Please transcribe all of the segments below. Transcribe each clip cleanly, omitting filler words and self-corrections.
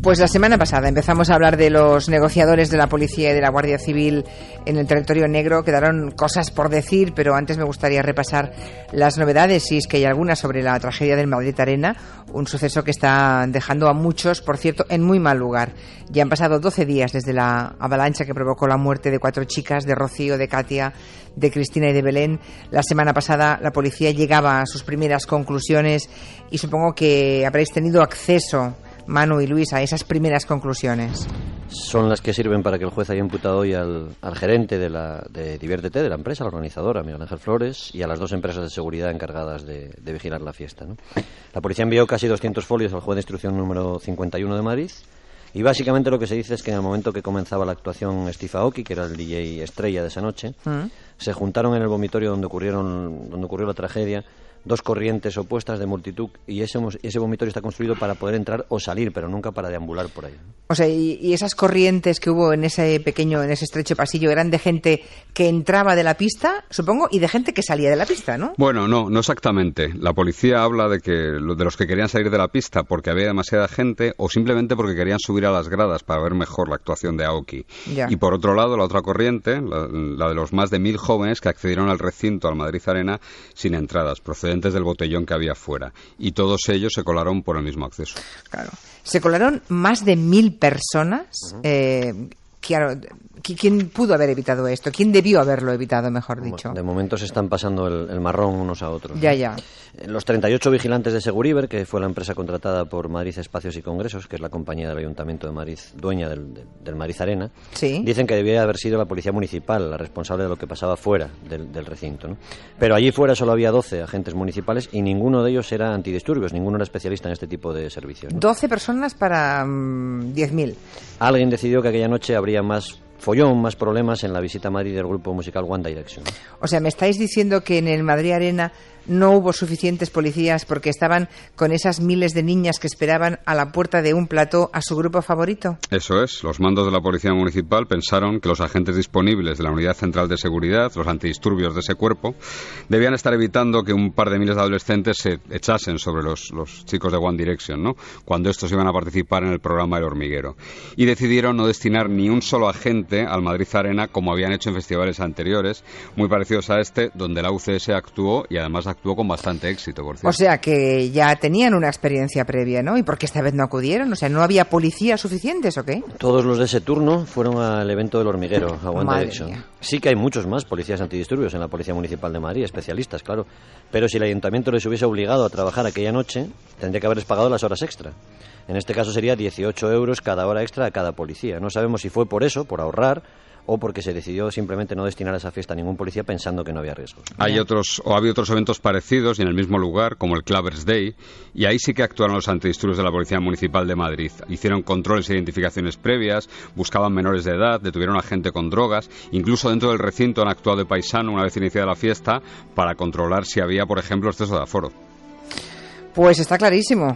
Pues la semana pasada empezamos a hablar de los negociadores de la policía y de la Guardia Civil en el territorio negro. Quedaron cosas por decir, pero antes me gustaría repasar las novedades, si es que hay algunas, sobre la tragedia del Madrid Arena, un suceso que está dejando a muchos, por cierto, en muy mal lugar. Ya han pasado 12 días desde la avalancha que provocó la muerte de 4 chicas, de Rocío, de Katia, de Cristina y de Belén. La semana pasada la policía llegaba a sus primeras conclusiones y supongo que habréis tenido acceso, Manu y Luis, a esas primeras conclusiones. Son las que sirven para que el juez haya imputado hoy al gerente de Diviértete, de la empresa, la organizadora, Miguel Ángel Flores, y a las 2 empresas de seguridad encargadas de vigilar la fiesta, ¿no? La policía envió casi 200 folios al juez de instrucción número 51 de Madrid, y básicamente lo que se dice es que en el momento que comenzaba la actuación Steve Aoki, que era el DJ estrella de esa noche, se juntaron en el vomitorio donde ocurrió la tragedia 2 corrientes opuestas de multitud, y ese vomitorio está construido para poder entrar o salir, pero nunca para deambular por ahí. O sea, y esas corrientes que hubo en ese estrecho pasillo, eran de gente que entraba de la pista, supongo, y de gente que salía de la pista, ¿no? Bueno, no exactamente. La policía habla de los que querían salir de la pista porque había demasiada gente, o simplemente porque querían subir a las gradas para ver mejor la actuación de Aoki. Ya. Y por otro lado, la otra corriente, la de los más de 1000 jóvenes que accedieron al recinto, al Madrid Arena, sin entradas, procedentes del botellón que había fuera, y todos ellos se colaron por el mismo acceso. Claro. Se colaron más de 1000 personas. Claro, ¿quién pudo haber evitado esto? ¿Quién debió haberlo evitado, mejor dicho? De momento se están pasando el marrón unos a otros, ¿no? Ya. Los 38 vigilantes de Seguriber, que fue la empresa contratada por Madrid Espacios y Congresos, que es la compañía del Ayuntamiento de Madrid, dueña del Madrid Arena, ¿sí?, dicen que debía haber sido la policía municipal la responsable de lo que pasaba fuera del recinto, ¿no? Pero allí fuera solo había 12 agentes municipales y ninguno de ellos era antidisturbios, ninguno era especialista en este tipo de servicios, ¿no? 12 personas para 10.000. Alguien decidió que aquella noche habría más follón, más problemas en la visita a Madrid del grupo musical One Direction. O sea, ¿me estáis diciendo que en el Madrid Arena no hubo suficientes policías porque estaban con esas miles de niñas que esperaban a la puerta de un plató a su grupo favorito? Eso es. Los mandos de la Policía Municipal pensaron que los agentes disponibles de la Unidad Central de Seguridad, los antidisturbios de ese cuerpo, debían estar evitando que un par de miles de adolescentes se echasen sobre los chicos de One Direction, ¿no?, cuando estos iban a participar en el programa El Hormiguero. Y decidieron no destinar ni un solo agente al Madrid Arena, como habían hecho en festivales anteriores, muy parecidos a este, donde la UCS actuó, y además actuó con bastante éxito, por cierto. O sea, que ya tenían una experiencia previa, ¿no? ¿Y por qué esta vez no acudieron? O sea, ¿no había policías suficientes o qué? Todos los de ese turno fueron al evento del Hormiguero, a One Direction. Sí que hay muchos más policías antidisturbios en la Policía Municipal de Madrid, especialistas, claro. Pero si el Ayuntamiento les hubiese obligado a trabajar aquella noche, tendría que haberles pagado las horas extra. En este caso sería 18 euros cada hora extra a cada policía. No sabemos si fue por eso, por ahorrar, o porque se decidió simplemente no destinar a esa fiesta a ningún policía pensando que no había riesgos. Había otros eventos parecidos y en el mismo lugar, como el Clavers Day, y ahí sí que actuaron los antidisturbios de la Policía Municipal de Madrid. Hicieron controles e identificaciones previas, buscaban menores de edad, detuvieron a gente con drogas, incluso dentro del recinto han actuado de paisano una vez iniciada la fiesta para controlar si había, por ejemplo, exceso de aforo. Pues está clarísimo.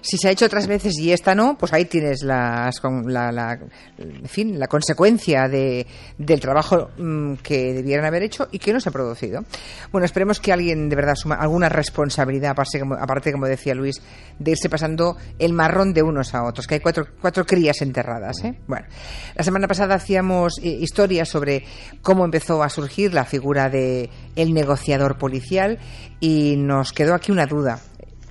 Si se ha hecho otras veces y esta no, pues ahí tienes la consecuencia del trabajo que debieran haber hecho y que no se ha producido. Bueno, esperemos que alguien de verdad suma alguna responsabilidad, aparte, como decía Luis, de irse pasando el marrón de unos a otros, que hay cuatro crías enterradas, ¿eh? Bueno, la semana pasada hacíamos historias sobre cómo empezó a surgir la figura de el negociador policial y nos quedó aquí una duda.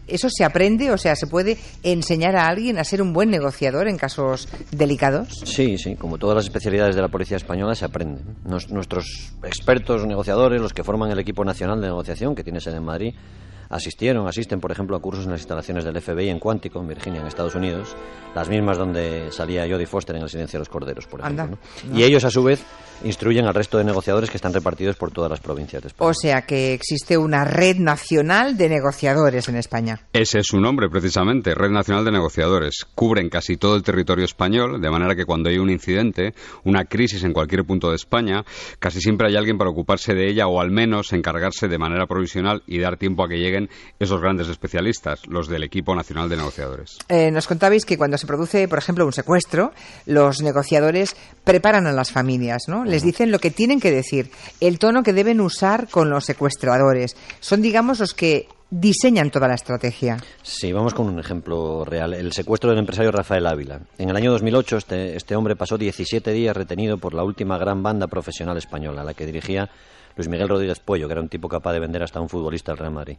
¿Eso se aprende? O sea, ¿se puede enseñar a alguien a ser un buen negociador en casos delicados? Sí, como todas las especialidades de la policía española se aprenden. Nuestros expertos negociadores, los que forman el equipo nacional de negociación, que tiene sede en Madrid, asisten, por ejemplo, a cursos en las instalaciones del FBI en Quantico, en Virginia, en Estados Unidos, las mismas donde salía Jodie Foster en El silencio de los corderos, por ejemplo, ¿no? Y ellos, a su vez, instruyen al resto de negociadores que están repartidos por todas las provincias de España. O sea, que existe una red nacional de negociadores en España. Ese es su nombre, precisamente, Red Nacional de Negociadores. Cubren casi todo el territorio español, de manera que cuando hay un incidente, una crisis en cualquier punto de España, casi siempre hay alguien para ocuparse de ella, o al menos encargarse de manera provisional y dar tiempo a que lleguen esos grandes especialistas, los del equipo nacional de negociadores. Nos contabais que cuando se produce, por ejemplo, un secuestro, los negociadores preparan a las familias, ¿no? Les dicen lo que tienen que decir, el tono que deben usar con los secuestradores. Son, digamos, los que diseñan toda la estrategia. Sí, vamos con un ejemplo real. El secuestro del empresario Rafael Ávila. En el año 2008 este hombre pasó 17 días retenido por la última gran banda profesional española, la que dirigía Luis Miguel Rodríguez Pollo, que era un tipo capaz de vender hasta un futbolista del Real Madrid.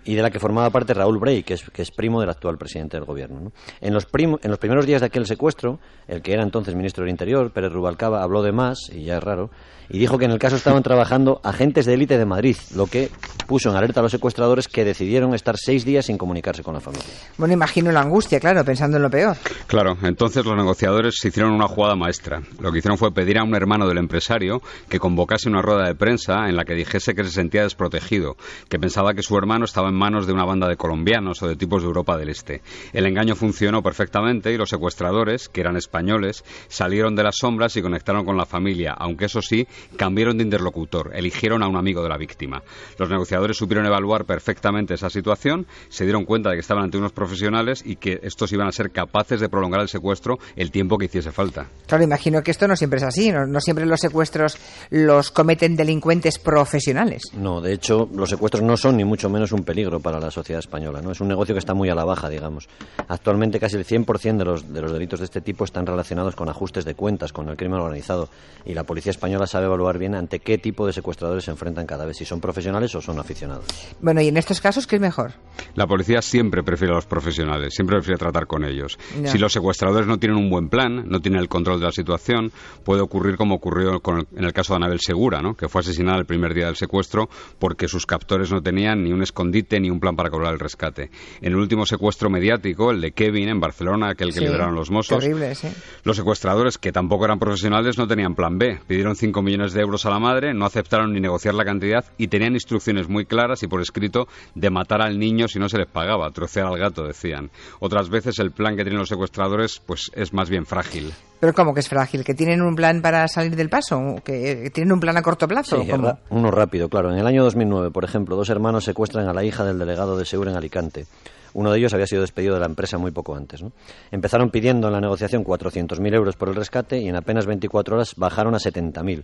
Y de la que formaba parte Raúl Brey, que es primo del actual presidente del gobierno, ¿no? En los primeros días de aquel secuestro, el que era entonces ministro del Interior, Pérez Rubalcaba, habló de más, y ya es raro, y dijo que en el caso estaban trabajando agentes de élite de Madrid, lo que puso en alerta a los secuestradores, que decidieron estar 6 días sin comunicarse con la familia. Bueno, imagino la angustia, claro, pensando en lo peor. Claro, entonces los negociadores hicieron una jugada maestra. Lo que hicieron fue pedir a un hermano del empresario que convocase una rueda de prensa en la que dijese que se sentía desprotegido, que pensaba que su hermano estaba en manos de una banda de colombianos o de tipos de Europa del Este. El engaño funcionó perfectamente y los secuestradores, que eran españoles, salieron de las sombras y conectaron con la familia, aunque eso sí, cambiaron de interlocutor, eligieron a un amigo de la víctima. Los negociadores supieron evaluar perfectamente esa situación, se dieron cuenta de que estaban ante unos profesionales y que estos iban a ser capaces de prolongar el secuestro el tiempo que hiciese falta. Claro, imagino que esto no siempre es así, no siempre los secuestros los cometen delincuentes profesionales. No, de hecho, los secuestros no son ni mucho menos un peligro para la sociedad española, ¿no? Es un negocio que está muy a la baja, digamos. Actualmente casi el 100% de los delitos de este tipo están relacionados con ajustes de cuentas, con el crimen organizado, y la policía española sabe evaluar bien ante qué tipo de secuestradores se enfrentan cada vez, si son profesionales o son aficionados. Bueno, y en estos casos, ¿qué es mejor? La policía siempre prefiere a los profesionales, siempre prefiere tratar con ellos. Ya. Si los secuestradores no tienen un buen plan, no tienen el control de la situación, puede ocurrir como ocurrió en el caso de Anabel Segura, ¿no? Que fue asesinada el primer día del secuestro porque sus captores no tenían ni un escondite ni un plan para cobrar el rescate. En el último secuestro mediático, el de Kevin en Barcelona, aquel que liberaron los Mossos, terrible, sí. Los secuestradores, que tampoco eran profesionales, no tenían plan B. Pidieron 5 millones de euros a la madre, no aceptaron ni negociar la cantidad y tenían instrucciones muy claras y por escrito de matar al niño si no se les pagaba, trocear al gato, decían. Otras veces el plan que tienen los secuestradores pues es más bien frágil. ¿Pero cómo que es frágil? ¿Que tienen un plan para salir del paso? ¿Que tienen un plan a corto plazo? Sí, uno rápido, claro. En el año 2009, por ejemplo, 2 hermanos secuestran a la hija del delegado de Segura en Alicante. Uno de ellos había sido despedido de la empresa muy poco antes, ¿no? Empezaron pidiendo en la negociación 400.000 euros por el rescate y en apenas 24 horas bajaron a 70.000.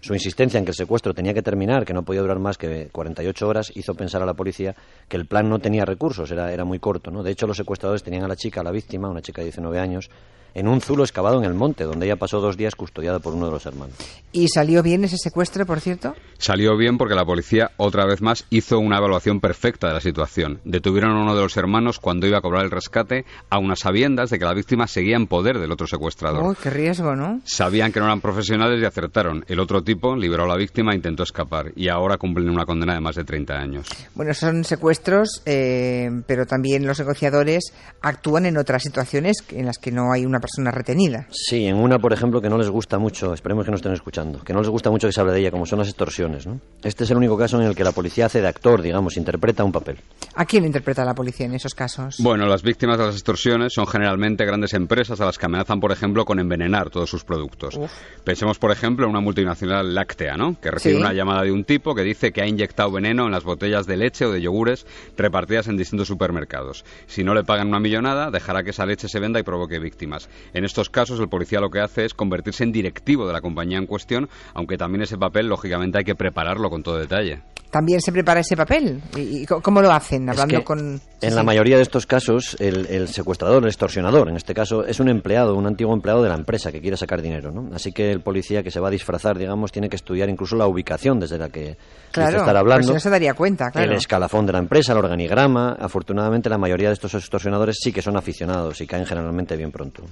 Su insistencia en que el secuestro tenía que terminar, que no podía durar más que 48 horas, hizo pensar a la policía que el plan no tenía recursos, era muy corto, ¿no? De hecho, los secuestradores tenían a la chica, a la víctima, una chica de 19 años, en un zulo excavado en el monte, donde ella pasó 2 días custodiada por uno de los hermanos. ¿Y salió bien ese secuestro, por cierto? Salió bien porque la policía, otra vez más, hizo una evaluación perfecta de la situación. Detuvieron a uno de los hermanos cuando iba a cobrar el rescate, a unas sabiendas de que la víctima seguía en poder del otro secuestrador. ¡Uy, qué riesgo!, ¿no? Sabían que no eran profesionales y acertaron. El otro tipo liberó a la víctima e intentó escapar. Y ahora cumplen una condena de más de 30 años. Bueno, son secuestros, pero también los negociadores actúan en otras situaciones en las que no hay una persona retenida. Sí, en una, por ejemplo, que no les gusta mucho, esperemos que no estén escuchando, que no les gusta mucho que se hable de ella, como son las extorsiones, ¿no? Este es el único caso en el que la policía hace de actor, digamos, interpreta un papel. ¿A quién interpreta la policía en esos casos? Bueno, las víctimas de las extorsiones son generalmente grandes empresas a las que amenazan, por ejemplo, con envenenar todos sus productos. Uf. Pensemos, por ejemplo, en una multinacional láctea, ¿no? Que recibe una llamada de un tipo que dice que ha inyectado veneno en las botellas de leche o de yogures repartidas en distintos supermercados. Si no le pagan una millonada, dejará que esa leche se venda y provoque víctimas. En estos casos, el policía lo que hace es convertirse en directivo de la compañía en cuestión, aunque también ese papel, lógicamente, hay que prepararlo con todo detalle. ¿También se prepara ese papel? ¿Y cómo lo hacen? Hablando con... En la mayoría de estos casos, el secuestrador, el extorsionador, en este caso, es un empleado, un antiguo empleado de la empresa que quiere sacar dinero, ¿no? Así que el policía que se va a disfrazar, digamos, tiene que estudiar incluso la ubicación desde la que estar hablando. Pues no se daría cuenta, claro. El escalafón de la empresa, el organigrama. Afortunadamente, la mayoría de estos extorsionadores sí que son aficionados y caen generalmente bien pronto.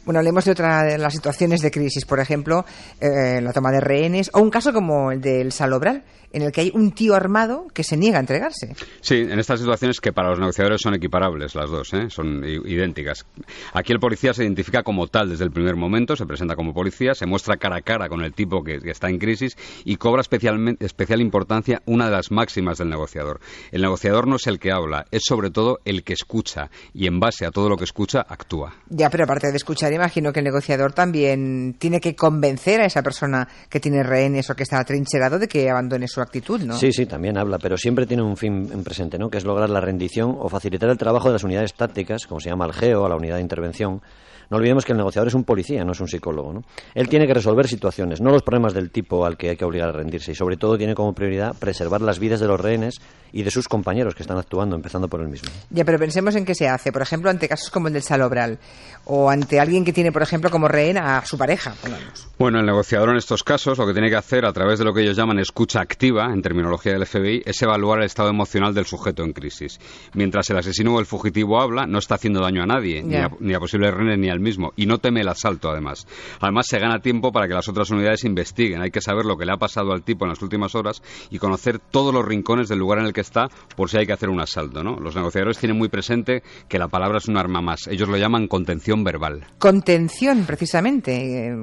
Bueno, hablemos de otra de las situaciones de crisis, por ejemplo, la toma de rehenes, o un caso como el del Salobral, en el que hay un tío armado que se niega a entregarse. Sí, en estas situaciones que para los negociadores son equiparables las dos, son idénticas. Aquí el policía se identifica como tal desde el primer momento, se presenta como policía, se muestra cara a cara con el tipo que está en crisis y cobra especial importancia una de las máximas del negociador. El negociador no es el que habla, es sobre todo el que escucha y en base a todo lo que escucha actúa. Ya, pero aparte de escuchar, imagino que el negociador también tiene que convencer a esa persona que tiene rehenes o que está atrincherado de que abandone su actitud, ¿no? Sí, también habla, pero siempre tiene un fin en presente, ¿no? Que es lograr la rendición o facilitar el trabajo de las unidades tácticas, como se llama el GEO, la unidad de intervención. No olvidemos que el negociador es un policía, no es un psicólogo, ¿no? Él tiene que resolver situaciones, no los problemas del tipo al que hay que obligar a rendirse, y sobre todo tiene como prioridad preservar las vidas de los rehenes y de sus compañeros que están actuando, empezando por él mismo. Ya, pero pensemos en qué se hace, por ejemplo, ante casos como el del Salobral, o ante alguien que tiene, por ejemplo, como rehén a su pareja, pongamos. Bueno, el negociador en estos casos lo que tiene que hacer, a través de lo que ellos llaman escucha activa, en terminología del FBI, es evaluar el estado emocional del sujeto en crisis. Mientras el asesino o el fugitivo habla, no está haciendo daño a nadie, ni a posibles rehenes ni al mismo, y no teme el asalto, además. Además, se gana tiempo para que las otras unidades investiguen. Hay que saber lo que le ha pasado al tipo en las últimas horas y conocer todos los rincones del lugar en el que está por si hay que hacer un asalto, ¿no? Los negociadores tienen muy presente que la palabra es un arma más. Ellos lo llaman contención verbal. Contención, precisamente.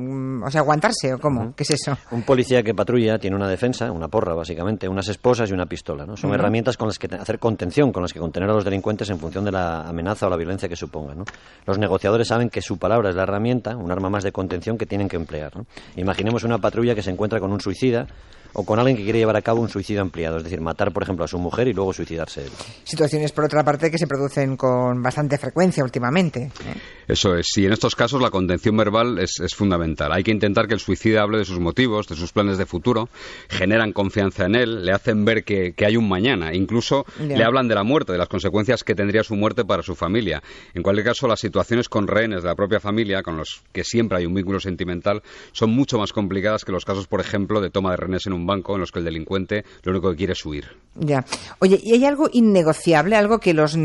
O sea, aguantarse, ¿o cómo? ¿Qué es eso? Un policía que patrulla tiene una defensa, una porra, básicamente, unas esposas y una pistola, ¿no? Son herramientas con las que hacer contención, con las que contener a los delincuentes en función de la amenaza o la violencia que supongan, ¿no? Los negociadores saben que su palabra es la herramienta, un arma más de contención que tienen que emplear, ¿no? Imaginemos una patrulla que se encuentra con un suicida o con alguien que quiere llevar a cabo un suicidio ampliado, es decir, matar, por ejemplo, a su mujer y luego suicidarse él. Situaciones, por otra parte, que se producen con bastante frecuencia últimamente, ¿eh? Eso es. Y en estos casos la contención verbal es fundamental. Hay que intentar que el suicida hable de sus motivos, de sus planes de futuro, generan confianza en él, le hacen ver que hay un mañana, incluso le hablan de la muerte, de las consecuencias que tendría su muerte para su familia. En cualquier caso, las situaciones con rehenes de la propia familia, con los que siempre hay un vínculo sentimental, son mucho más complicadas que los casos, por ejemplo, de toma de rehenes en un banco, en los que el delincuente lo único que quiere es huir. Ya. Oye, ¿y hay algo innegociable, algo que los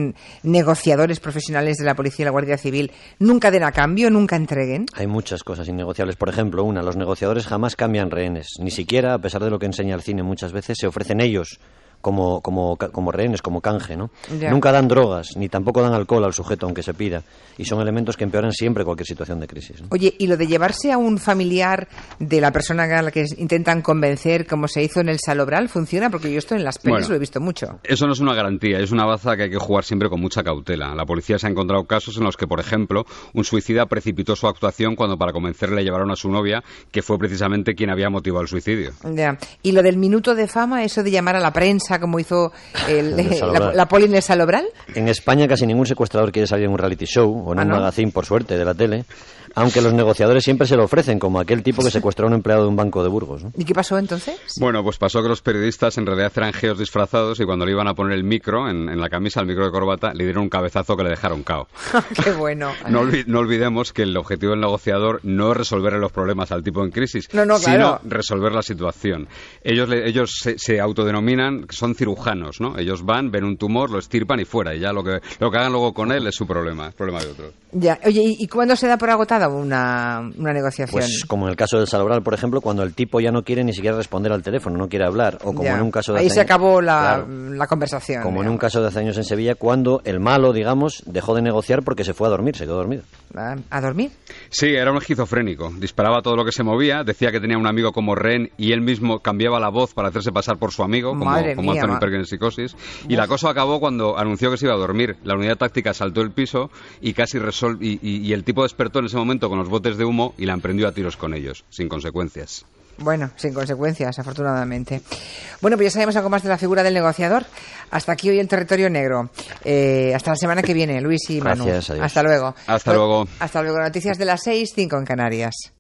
negociadores profesionales de la Policía y la Guardia Civil nunca den a cambio, nunca entreguen? Hay muchas cosas innegociables. Por ejemplo, los negociadores jamás cambian rehenes. Ni siquiera, a pesar de lo que enseña el cine muchas veces, se ofrecen ellos como rehenes, como canje, ¿no? Ya. Nunca dan drogas, ni tampoco dan alcohol al sujeto, aunque se pida. Y son elementos que empeoran siempre cualquier situación de crisis, ¿no? Oye, ¿y lo de llevarse a un familiar de la persona a la que intentan convencer, como se hizo en el Salobral, funciona? Porque yo esto en las pelis lo he visto mucho. Eso no es una garantía, es una baza que hay que jugar siempre con mucha cautela. La policía se ha encontrado casos en los que, por ejemplo, un suicida precipitó su actuación cuando para convencerle llevaron a su novia, que fue precisamente quien había motivado el suicidio. Ya. ¿Y lo del minuto de fama, eso de llamar a la prensa, como hizo la poli en el Salobral? En España casi ningún secuestrador quiere salir en un reality show o en un magazine, por suerte, de la tele, aunque los negociadores siempre se lo ofrecen, como aquel tipo que secuestró a un empleado de un banco de Burgos, ¿no? ¿Y qué pasó entonces? Bueno, pues pasó que los periodistas en realidad eran geos disfrazados y cuando le iban a poner el micro en la camisa, el micro de corbata, le dieron un cabezazo que le dejaron cao. ¡Qué bueno! No olvidemos que el objetivo del negociador no es resolverle los problemas al tipo en crisis, sino resolver la situación. Ellos se autodenominan que son cirujanos, ¿no? Ellos van, ven un tumor, lo estirpan y fuera, y ya lo que hagan luego con él es su problema, es problema de otros. Ya. Oye, ¿y cuándo se da por agotada una negociación? Pues como en el caso del Salobral, por ejemplo, cuando el tipo ya no quiere ni siquiera responder al teléfono, no quiere hablar, o como en un caso de ahí hace se años, acabó la conversación. Como en un caso de hace años en Sevilla, cuando el malo, digamos, dejó de negociar porque se fue a dormir, se quedó dormido. ¿A dormir? Sí, era un esquizofrénico. Disparaba todo lo que se movía, decía que tenía un amigo como rehén y él mismo cambiaba la voz para hacerse pasar por su amigo, como Anthony Perkins en Psicosis. Y la cosa acabó cuando anunció que se iba a dormir. La unidad táctica saltó el piso y casi y el tipo despertó en ese momento con los botes de humo y la emprendió a tiros con ellos, sin consecuencias. Bueno, sin consecuencias, afortunadamente. Bueno, pues ya sabemos algo más de la figura del negociador. Hasta aquí hoy en Territorio Negro. Hasta la semana que viene, Luis y Manu. Gracias, adiós. Hasta luego. Hasta luego. Hasta luego. Noticias de las 6:05 en Canarias.